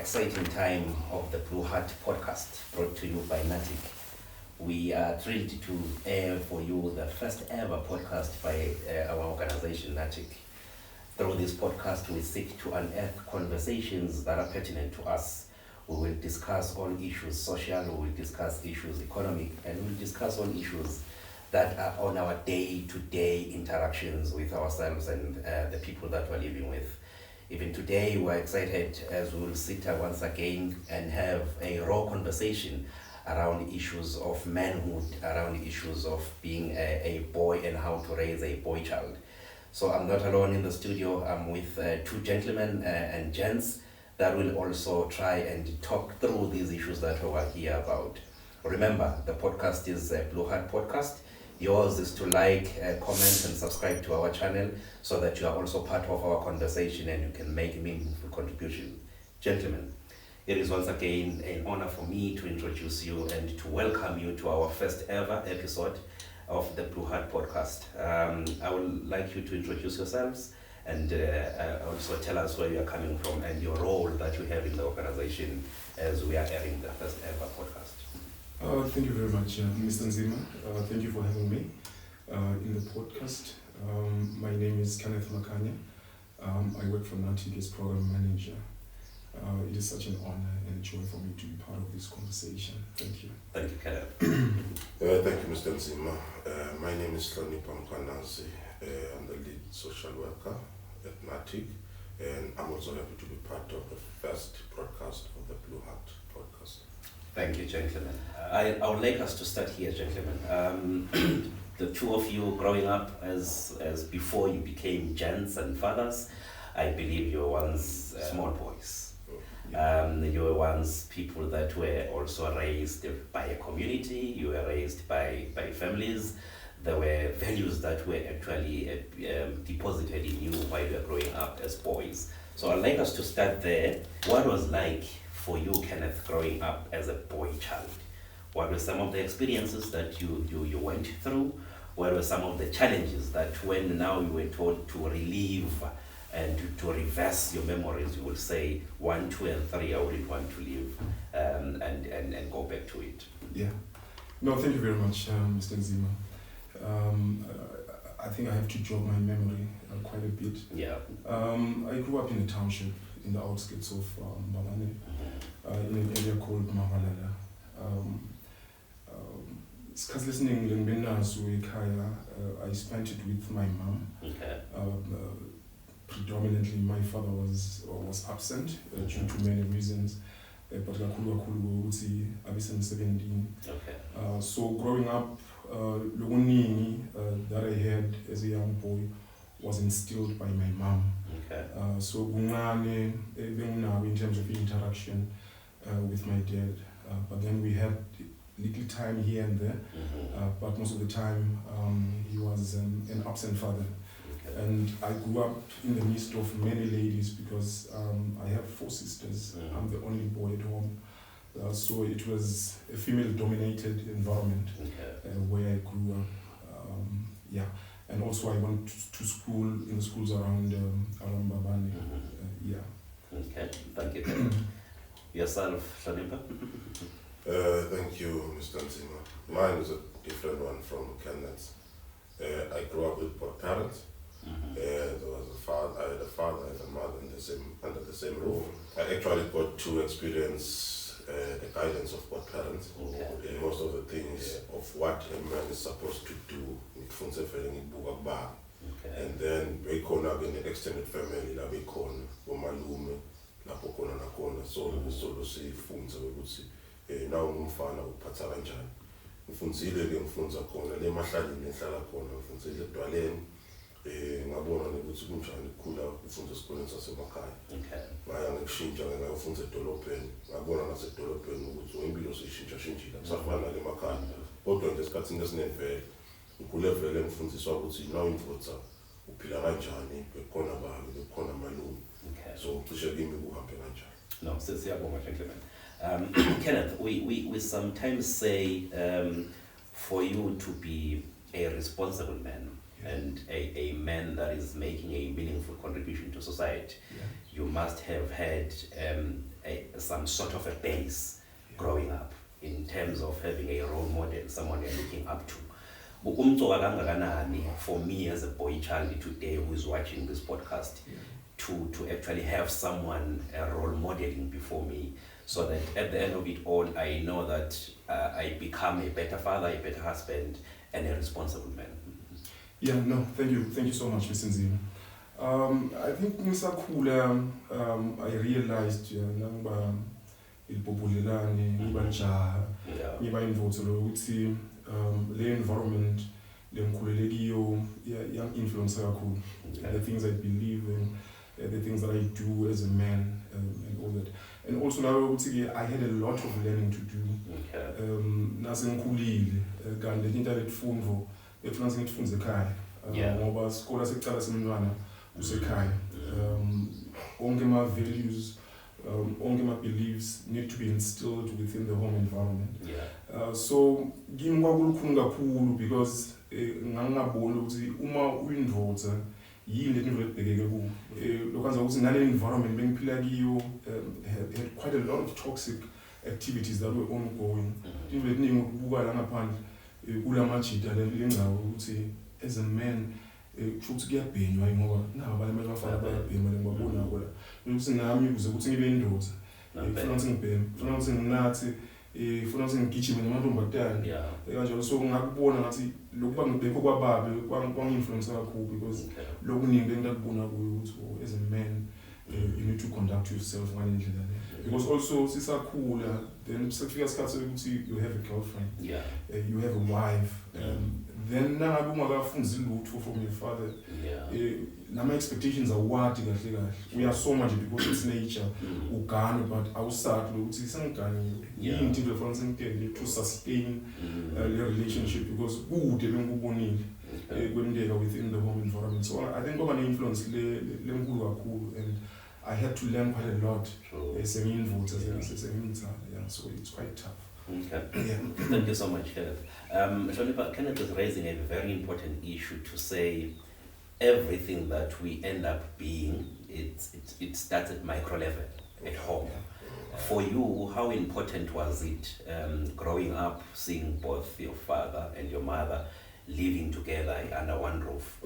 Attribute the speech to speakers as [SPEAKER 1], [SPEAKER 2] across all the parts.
[SPEAKER 1] exciting time of the Blue Heart podcast brought to you by Natic. We are thrilled to air for you the first ever podcast by our organization Natic. Through this podcast, we seek to unearth conversations that are pertinent to us. We will discuss all issues social, we will discuss issues economic, and we will discuss all issues that are on our day-to-day interactions with ourselves and the people that we're living with. Even today, we're excited as we will sit once again and have a raw conversation around issues of manhood, around issues of being a boy and how to raise a boy child. So I'm not alone in the studio. I'm with two gentlemen and gents that will also try and talk through these issues that we're here about. Remember, the podcast is a Blue Heart Podcast. Yours is to like, comment, and subscribe to our channel so that you are also part of our conversation and you can make a meaningful contribution. Gentlemen, it is once again an honor for me to introduce you and to welcome you to our first ever episode of the Blue Heart Podcast. I would like you to introduce yourselves and also tell us where you are coming from and your role that you have in the organization as we are airing the first ever podcast.
[SPEAKER 2] Thank you very much, Mr. Nzima. Thank you for having me in the podcast. My name is Kenneth Makanya. I work for Natic as program manager. It is such an honor and a joy for me to be part of this conversation. Thank you.
[SPEAKER 1] Thank you, Kenneth.
[SPEAKER 3] Thank you, Mr. Nzima. My name is Hlonipha Mkhwanazi. I'm the lead social worker at Natic, and I'm also happy to be part of the first broadcast of the Blue Heart podcast.
[SPEAKER 1] Thank you, gentlemen. I would like us to start here, gentlemen. The two of you growing up as before you became gents and fathers, I believe you were once small boys. You were once people that were also raised by a community, you were raised by families. There were values that were actually deposited in you while you were growing up as boys. So I'd like us to start there. What was like for you, Kenneth, growing up as a boy child? What were some of the experiences that you went through? What were some of the challenges that when now you were told to relive and to reverse your memories, you will say 1, 2, and 3, I wouldn't want to live and go back to it?
[SPEAKER 2] Yeah. No, thank you very much, Mr. Nzima. I think I have to jog my memory quite a bit.
[SPEAKER 1] Yeah.
[SPEAKER 2] I grew up in a township in the outskirts of Mbabane, in an area called Mavalala. Isikhathi listening lengibenazo ekhaya, I spent it with my mom.
[SPEAKER 1] Okay.
[SPEAKER 2] Predominantly, my father was absent due to many reasons, but kakhulu ukuthi abesemsebenzini.
[SPEAKER 1] Okay.
[SPEAKER 2] So growing up, lokuningi that I had as a young boy was instilled by my mom.
[SPEAKER 1] Okay.
[SPEAKER 2] So kuncane benginabo in terms of interaction with my dad, but then we had little time here and there, but most of the time he was an absent father.
[SPEAKER 1] Okay.
[SPEAKER 2] And I grew up in the midst of many ladies because I have 4 sisters. I'm the only boy at home. So it was a female-dominated environment.
[SPEAKER 1] Okay.
[SPEAKER 2] Where I grew up. Yeah, and also I went to school in the schools around Mbabane. Yeah.
[SPEAKER 1] Okay, thank you. Yourself, Hlonipha?
[SPEAKER 3] Thank you, Mr. Nzima. Mine is a different one from Kenneth's. I grew up with both parents. There was I had a father and a mother under the same roof. I actually got to experience the guidance of both parents.
[SPEAKER 1] Okay.
[SPEAKER 3] And most of the things of what a man is supposed to do.
[SPEAKER 1] Okay.
[SPEAKER 3] And then bekhona ke ne-extended family la bekhona omalume lapho khona nakhona so sifunza ukuthi na ungumfana uphatha kanjani. Ngifundile ke ngifunza khona le mahlalini ehlala khona ngifunzile edwaleni ngabona ukuthi kunjani ukukhula ufunza esikoleni sasemakhaya.
[SPEAKER 1] Okay.
[SPEAKER 3] Ngaya ngikushintsha ngayofunza edolobheni ngabona nasedolobheni ukuthi impilo seyishintsha kusafana emakhaya kodwa nje esikhathini esinemvelo ukhule vele ngifundiswa ukuthi nawe imvutsa uphila kanjani bekhona bami bekhona malume.
[SPEAKER 1] Okay.
[SPEAKER 3] So cishe kimi kuhambe kanjani.
[SPEAKER 1] No, siyabonga, gentlemen. Kenneth, we sometimes say for you to be a responsible man and a man that is making a meaningful contribution to society, you must have had some sort of a base growing up in terms of having a role model, someone you're looking up to. Umcoka kangakanani for me as a boy child today who is watching this podcast to actually have someone a role modeling before me, so that at the end of it all I know that I become a better father, a better husband, and a responsible man.
[SPEAKER 2] Yeah, no, thank you so much, Mr. Nzima. I think ngisakhula I realized nangba ilipopulelane ngiba jaha ngiba involved ukuthi le environment lengikhulele kiyo yang influence kakhulu, the things I believe in, the things that I do as a man, and all that. And also now I had a lot of learning to do. Nase ngikhulile kanti into letfundo efuna ngifundze ekhaya ngoba isikole sekuqala semntwana usekhaya. Onke my values, onke my beliefs need to be instilled within the home environment. So kimi kwakulukhuni kakhulu because ngangabona ukuthi uma uyindvodza yini letinto letibhekeke kuwo. Lokwenza ukuthi nale environment bengiphila kiyo had quite a lot of toxic activities that were ongoing. Into letiningi ukubuka la ngaphandle kulamajita lengcawo ukuthi as a man futhi kuyabhenywa ngoba naba abanye abafana bayabhema ngibabona ngoba ukuthi nami ukuze ukuthi ngibe indoda ngifuna ukuthi ngibheme, ngifuna ukuthi nginathi, ngifuna ukuthi ngigijime namantombazane kanjalo. So ngakubona ngathi lokuba ngibekho kwababe kwangi-influence kakhulu because lokuningi engakubona kuyo ukuthi as a man you need to conduct yourself ngale ndlela le, because also sisakhula then sekufika isikhathi sokuthi you have a girlfriend, you have a wife, then nangabe ungakafunzi lutho from your father, nama expectations are wide kahle kahle uyasoma nje because it's nature ugane, but awusati ukuthi sengiganile yini into lefanele sengitende to sustain the relationship because kude bengikubonile kwendeka within the home environment. So I think ngoba ne-influence lenkulu kakhulu, and I had to learn quite a lot as an involved, so it's quite tough.
[SPEAKER 1] Okay. Thank you so much, Kenneth. Hlonipha, Kenneth is raising a very important issue to say everything that we end up being, it starts at micro level, at home. For you, how important was it growing up, seeing both your father and your mother living together under one roof?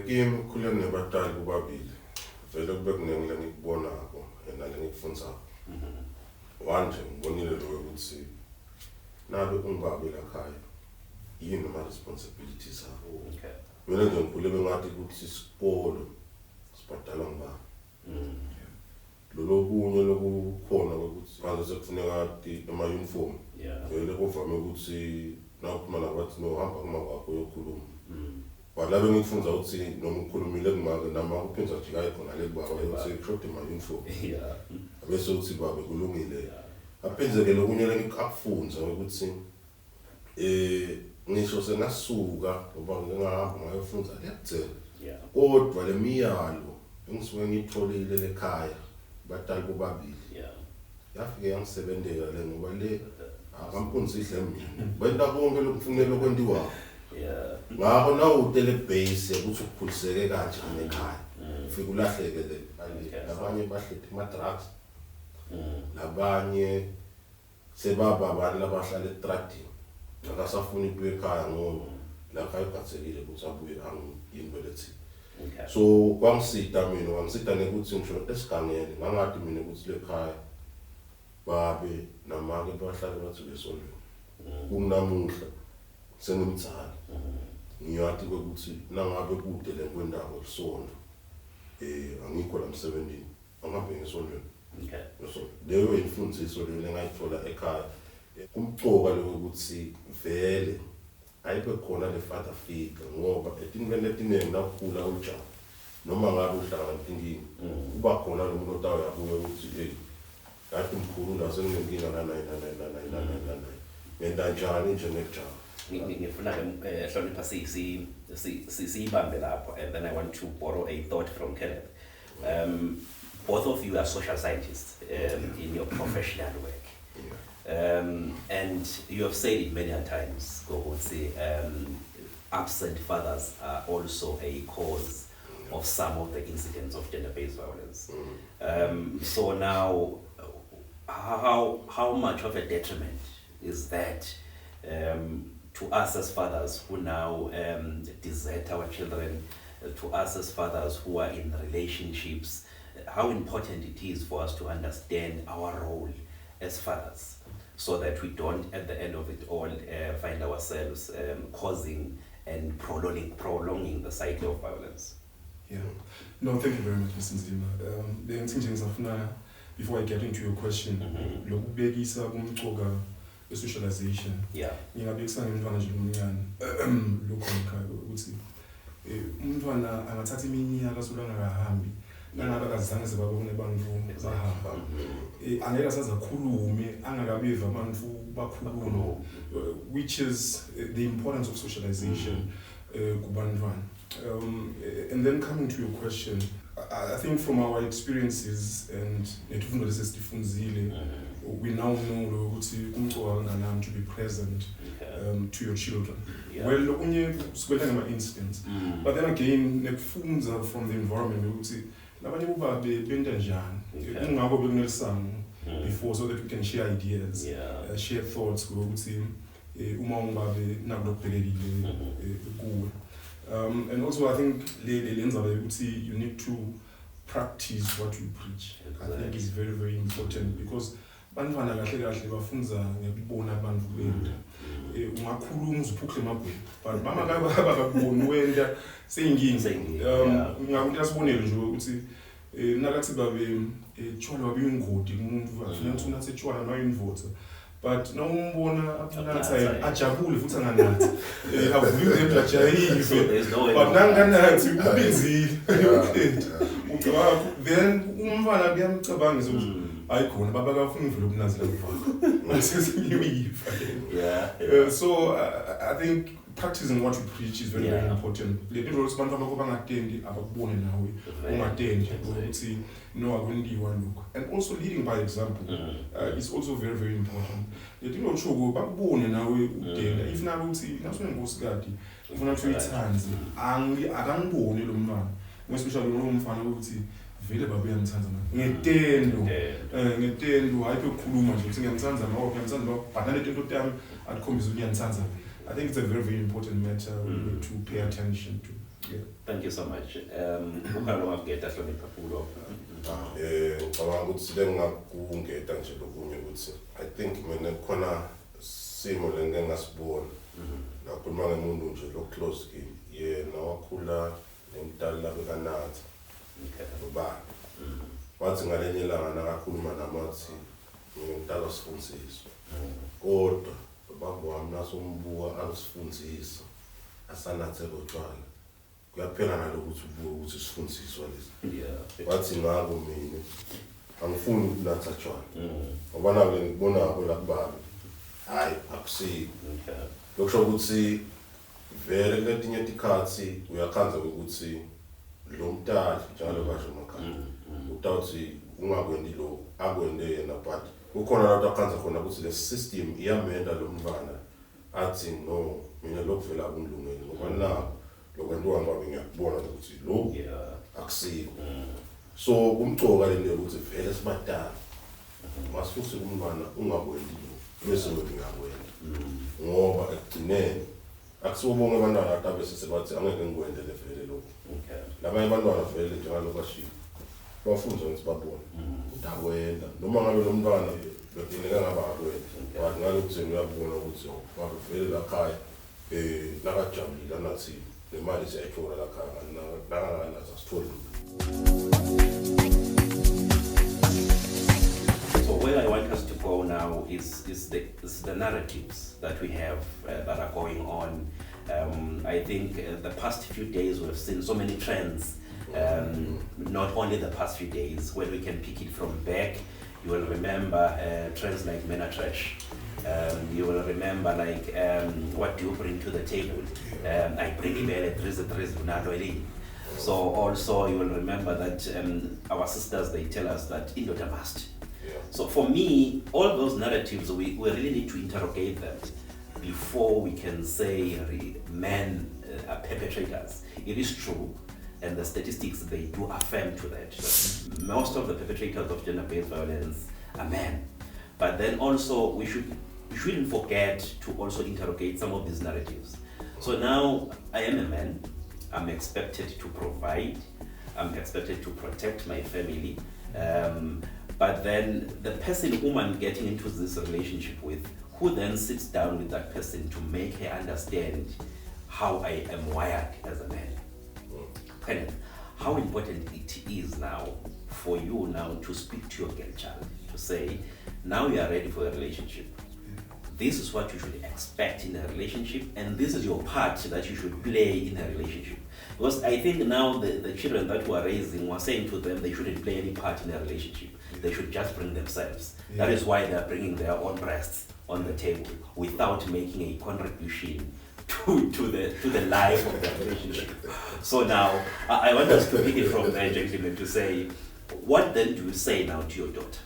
[SPEAKER 3] Kimi khule nebatali bobabili. Vele kube kunengile ngikubonako nale ngikufundzako. Wanje ngibonile lo ukuthi nabe ungibaba lakhaya yini ama responsibilities akho. Mina nje ngikhule bengathi ukuthi isikolo sibhadala ngibaba. Lolo kunye lokukhona ukuthi manje sekufuneka ama uniform. Vele kuvame ukuthi nawuphuma nabathi no hamba kuma kwakho uyokhuluma. But la bengifunza ukuthi noma ukhulumile kumake nama uphinza jika khona le baba uyothi crop my uniform. Bese uthi baba kulungile. Aphenzeke lokunye ngikufunza ukuthi ngisho senasuka ngoba ngingahamba ngayofunza lekuthela. Kodwa le miyalo engisuke ngitholile lekhaya batali bobabili. Yafike yangisebenzela le ngoba le akamphunzise mina. Benda konke lokufunela okwendiwa. Ngakho nawutele base ukuthi ukuphuliseke kanje ekhaya. Ufike ulahleke le. Labanye bahlete ama drugs. Labanye sebaba abantu labahlala etradini. Akasafuni ukuya ekhaya ngoba lapha ayiphathekile ukuthi abuye angiyinbelethi. So kwangisita mina wangisita nekuthi ngisho esigangeni ngangathi mina ukuthi lekhaya babe namake bahlale bathi besondweni. Kunnamuhla sengimthana. Ngiyathi ukuthi nangabe kude le kwendawo elisonto angikho la emsebenzini angabe ngisondweni. So leyo imfundiso le ngayithola ekhaya kumcoka lokuthi vele ayibe khona le father figure ngoba etinwele letiningi nakukhula ujaha noma ngabe uhlangana inkingi kuba khona lo muntu otayo yabuye ukuthi kathi mkhulu la senginenkinga la ngenda njani nje nejaha.
[SPEAKER 1] Ngifuna Hlonipha siyibambe lapho, and then I want to borrow a thought from Kenneth. Both of you are social scientists in your professional work. And you have said it many times, Gohotse, absent fathers are also a cause of some of the incidents of gender-based violence. So now, how much of a detriment is that to us as fathers who now desert our children, to us as fathers who are in relationships, how important it is for us to understand our role as fathers, so that we don't, at the end of it all, find ourselves causing and prolonging the cycle of violence.
[SPEAKER 2] Yeah. No, thank you very much, Mr. Nzima. Before I get into your question, lokubekisa kumcoka socialization.
[SPEAKER 1] Yeah.
[SPEAKER 2] Ngingabekisa ngemntwana nje lomncane lokho ngikhaya ukuthi umntwana angathatha iminyaka solanga kahambi nangabe akazange sebabone abantu bahamba. Angeke asazakhulume angakabiva abantu bakhuluma, which is the importance of socialization kubantwana. And then coming to your question, I think from our experiences and we now know to be present to your children.
[SPEAKER 1] Yeah.
[SPEAKER 2] Well, instance. But then again, from the environment, before, so that we can share ideas, share thoughts, and also I think you need to practice what you preach.
[SPEAKER 1] Exactly.
[SPEAKER 2] I think it's very, very important because bantwana kahle kahle bafunza ngekubona abantu benda. Ungakhuluma uziphukule emabhweni, but mama bakakubona wenda seyinkinga. Ngakuthi asibonele nje ukuthi nakathi babe tshwala babe ingodi umuntu afuna ukuthi unathe tshwala noyinvotha. But no umbona aphunatha ajabule futhi anganathi. Avule eplajayive. But nanganathi ubizile. Then umfana biyamcabanga ukuthi ayikhona baba kafuna uvela ubunazila kufaka. So I think practicing what you preach is very, very important. Le nto ukuthi abantu abakho bangatendi abakubone nawe ungatendi ukuthi no akwendiwa lokho. And also leading by example is also very, very important. Le nto otsho bakubone nawe utenda. If nawe uthi nasona ngosikazi ufuna ukuthi uyithanze akangibone lo mntwana. Especially lo mfana ukuthi vele baba uyamthanda manje ngetendo hayi ukukhuluma nje ukuthi ngiyamthanda nawe ngiyamthanda nawe but nale tento tami akukhombisa ukuthi ngiyamthanda. I think it's a very, very important matter to pay attention to. Yeah.
[SPEAKER 1] Thank you so much. Ukhalo ngageta hlonipha kulo.
[SPEAKER 3] Ngicabanga ukuthi lengakungeta nje lokunye ukuthi I think mina khona simo lengasibona nakhuluma ngemuntu nje lo close kimi yena wakhula nemdala bekanathi ngoba wathi ngalenye ilanga nakakhuluma namathi ngimdala sifundiswa kodwa baba wami nasombuka angisifundzisa asanathe lotshwala kuyaphela nalokuthi ubuke ukuthi sifundiswa lesi wathi ngako mina angifuni ukunatha tshwala ngoba nawe ngibona lapho lakubaba hayi akusiko lokusho ukuthi vele letinye tikhathi uyakhanza ukuthi lo mntali njalo basho emakhaya utawuthi ungakwendi lo akwende yena but kukhona lapho akhanza khona ukuthi le system iyamenda lo mntwana athi no mina lokuvela kungilungile ngoba na lokwenziwa ngabe ngiyakubona ukuthi lo akusiko. So kumcoka le nto ukuthi vele sibadala masifuse umntwana ungakwendi lo bese wena ngiyakwenza ngoba ekugcineni akusibonke abantwana ababe sesebathi angeke ngikwendele vele lokho. Labanye abantwana vele njengalokho ashiya bafundiswa ukuthi babone ukuthi akwenda noma ngabe lo mntwana bedineka ngaba akwenda but ngalokuthi uyabona ukuthi babe vele lakhaya nakajabulile anathi nemali siyayithola lakhaya nakanganathi asitholi.
[SPEAKER 1] So where I want us to go now is the narratives that we have that are going on. I think the past few days we've seen so many trends, not only the past few days, where we can pick it from back. You will remember trends like men are trash. You will remember like what do you bring to the table? I bring it. So also you will remember that our sisters, they tell us that indoda must. So for me, all those narratives, we really need to interrogate them before we can say men are perpetrators. It is true, and the statistics, they do affirm to that. Most of the perpetrators of gender-based violence are men. But then also we shouldn't forget to also interrogate some of these narratives. So now I am a man, I'm expected to provide, I'm expected to protect my family, but then the person whom I'm getting into this relationship with, who then sits down with that person to make her understand how I am wired as a man. Kenneth, how important it is now for you now to speak to your girl child, to say, now you are ready for a relationship. This is what you should expect in a relationship, and this is your part that you should play in a relationship. Because I think now the children that we are raising, we're saying to them they shouldn't play any part in a relationship. They should just bring themselves. That is why they're bringing their own breasts on the table without making a contribution to the life of the relationship. So now, I want us to pick it from there, gentlemen, to say, what then do you say now to your daughter?